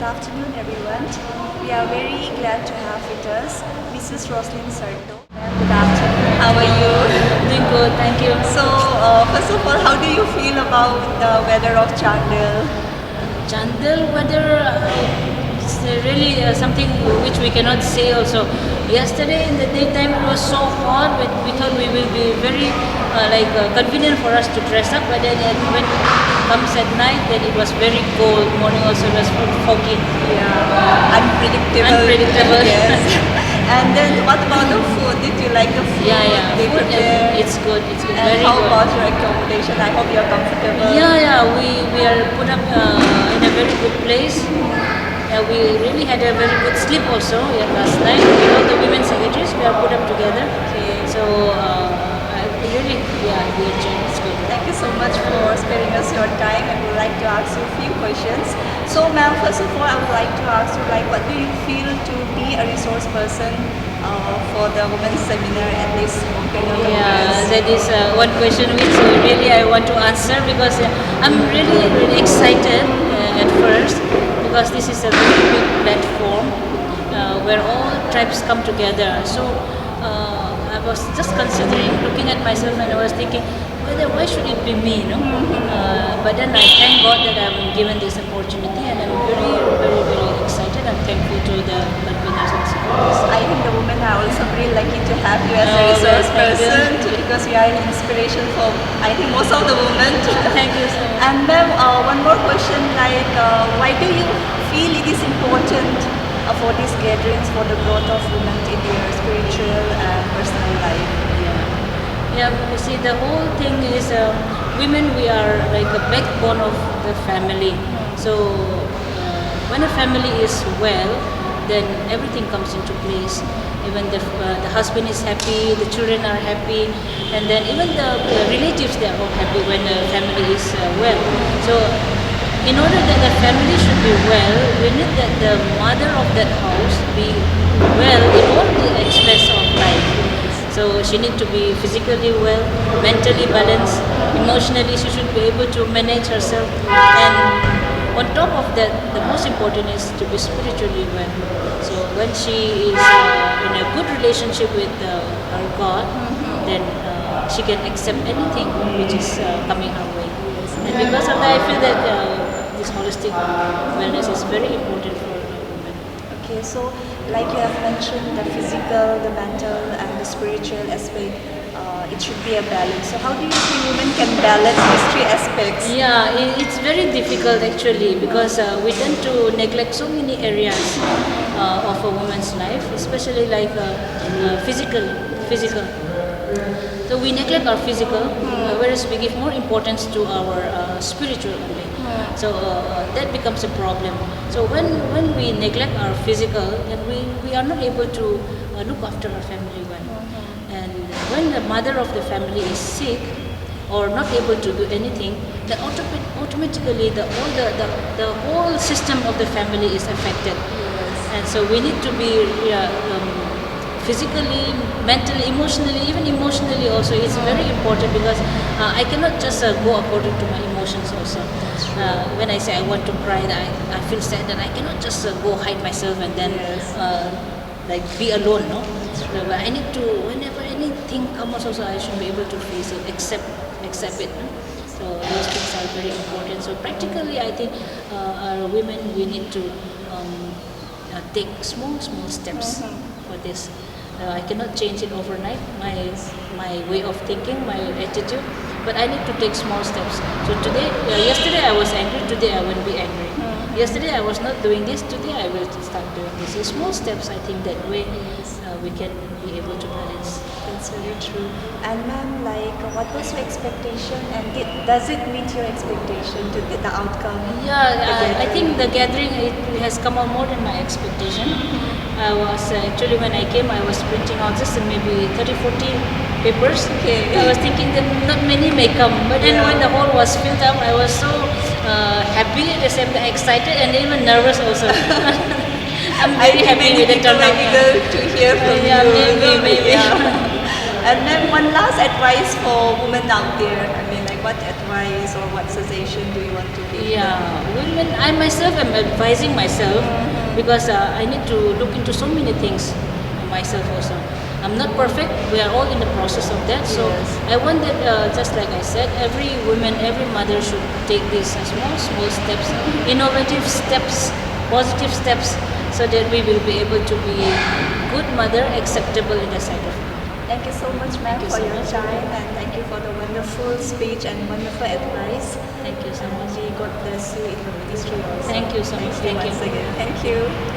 good afternoon everyone. We are very glad to have with us Mrs. Roslyn Sarto. Good afternoon, how are you? Doing good, thank you. So, first of all, how do you feel about the weather of Chandel? Chandel weather, it's really something which we cannot say also. Yesterday in the daytime it was so hot, but we thought we will be very convenient for us to dress up, but then when it comes at night, then it was very cold. Morning also it was foggy. Yeah, unpredictable. Unpredictable. Yes. And then, what about the food? Did you like the food? Yeah. They Food, prepare? it's good. It's good. And Very how good. about your accommodation? I hope you're comfortable. Yeah. We are put up in a very good place. We really had a very good sleep also last night. With all the women's secretaries, we are put up together. Okay. So we enjoyed. It's good. Thank you so much for sparing us your time. I would like to ask you a few questions. So, ma'am, first of all, I would like to ask you, what do you feel to be a resource person for the women's seminar at this Volcano Congress? That is one question which really I want to answer because I'm really excited at first because this is a very big platform where all tribes come together. So I was just considering, looking at myself, and I was thinking, why should it be me, no? But then I thank God that I'm given this opportunity, and I'm very excited. I'm thankful to the Latvians also. I think the women are also very lucky to have you as a Oh, resource thank you. person because you are an inspiration for, I think, most of the women. Thank you so much. And ma'am, one more question, why do you feel it is important for these gatherings for the growth of women in their spiritual and personal life? Yeah, you see, the whole thing is women, we are like a backbone of the family. So when a family is well, then everything comes into place. Even the husband is happy, the children are happy, and then even the relatives, they are all happy when the family is well. So in order that the family should be well, we need that the mother of that house be well in all the aspects of life. So she needs to be physically well, mentally balanced, emotionally she should be able to manage herself, and on top of that, the most important is to be spiritually well. So when she is in a good relationship with her God, then she can accept anything which is coming her way. And because of that, I feel that this holistic wellness is very important for women. Okay, so like you have mentioned, the physical, the mental, and the spiritual aspect, it should be a balance. So how do you think women can balance these three aspects? Yeah, it's very difficult actually because we tend to neglect so many areas of a woman's life, especially like physical. So we neglect our physical, whereas we give more importance to our spiritual only. So that becomes a problem. So when we neglect our physical, then we are not able to look after our family well. And when the mother of the family is sick or not able to do anything, then automatically the whole system of the family is affected. And so we need to be physically, mentally, emotionally, even emotionally also. It's very important because I cannot just go according to my emotions also. When I say I want to cry, that I feel sad, then I cannot just go hide myself and then be alone, no? But I need to, whenever anything comes also, I should be able to face it, accept it, no? So those things are very important. So practically, I think our women, we need to take small steps for this. I cannot change it overnight, my way of thinking, my attitude, but I need to take small steps. So yesterday I was angry, today I won't be angry. Yesterday I was not doing this, today I will start doing this. So small steps, I think that way we can be able to balance. That's very true. And ma'am, what was your expectation, and does it meet your expectation to get the outcome? Yeah, I think the gathering, it has come out more than my expectation. I was actually, when I came, I was printing out just maybe 30-40 papers. Okay. I was thinking that not many may come, but then when the hall was filled up, I was so happy, at the same time excited, and even nervous also. I'm very happy with the turnout. Eager to hear from Yeah, you. maybe. Yeah. And then one last advice for women out there. I mean, what advice or what suggestion do you want to give? Yeah, women, I myself am advising myself because I need to look into so many things myself also. I'm not perfect. We are all in the process of that. So Yes. I want that, just like I said, every woman, every mother should take these small steps, innovative steps, positive steps, so that we will be able to be good mother, acceptable in the sight of God. Thank you so much, ma'am, Thank you for so your much. time, and thank you for the wonderful speech and wonderful advice. Thank you so much. May God bless you in your ministry also. Thank you so much. Thank you Thank once you. again. Thank you.